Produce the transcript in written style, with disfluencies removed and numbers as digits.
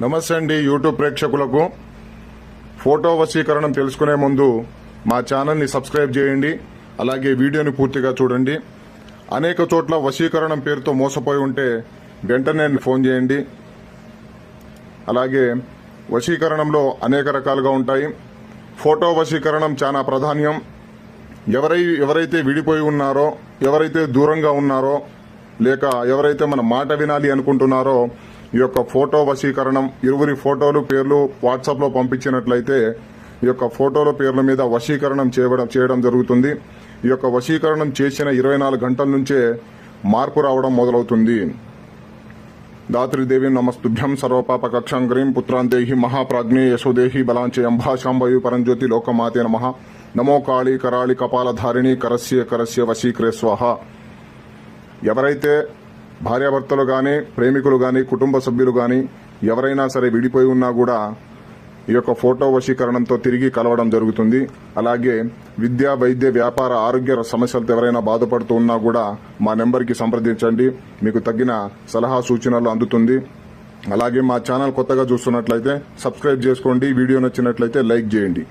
నమస్తే అండి యూట్యూబ్ ప్రేక్షకులకు. ఫోటో వశీకరణం తెలుసుకునే ముందు మా ఛానల్ని సబ్స్క్రైబ్ చేయండి. అలాగే వీడియోని పూర్తిగా చూడండి. అనేక చోట్ల వశీకరణం పేరుతో మోసపోయి ఉంటే వెంటనే ఫోన్ చేయండి. అలాగే వశీకరణంలో అనేక రకాలుగా ఉంటాయి. ఫోటో వశీకరణం చాలా ప్రాధాన్యం. ఎవరైతే విడిపోయి ఉన్నారో, ఎవరైతే దూరంగా ఉన్నారో, లేక ఎవరైతే మన మాట వినాలి అనుకుంటున్నారో, ఈ యొక్క ఫోటో వశీకరణం ఇరువురి ఫోటోలు పేర్లు వాట్సాప్లో పంపించినట్లయితే ఈ యొక్క ఫోటోల పేర్ల మీద వశీకరణం చేయడం జరుగుతుంది. ఈ యొక్క వశీకరణం చేసిన 24 గంటల నుంచే మార్పు రావడం మొదలవుతుంది. దాత్రిదేవి నమస్తుభ్యం సర్వపాప కక్షాంగ్రీం పుత్రాంతేహి మహాప్రాజ్ఞే యశోదేహి బలాంచే అంబాశాంబయు పరంజ్యోతి లోకమాతే నమః. నమో కాళీ కరాళి కపాలధారిణి కరస్య వశీకరే స్వాహ. ఎవరైతే భార్యాభర్తలు గాని, ప్రేమికులు గాని, కుటుంబ సభ్యులు గాని ఎవరైనా సరే విడిపోయి ఉన్నా కూడా ఈ యొక్క ఫోటో వశీకరణంతో తిరిగి కలవడం జరుగుతుంది. అలాగే విద్య, వైద్య, వ్యాపార, ఆరోగ్య సమస్యలతో ఎవరైనా బాధపడుతూ ఉన్నా కూడా మా నెంబర్కి సంప్రదించండి. మీకు తగిన సలహా సూచనలు అందుతుంది. అలాగే మా ఛానల్ కొత్తగా చూస్తున్నట్లయితే సబ్స్క్రైబ్ చేసుకోండి. వీడియో నచ్చినట్లయితే లైక్ చేయండి.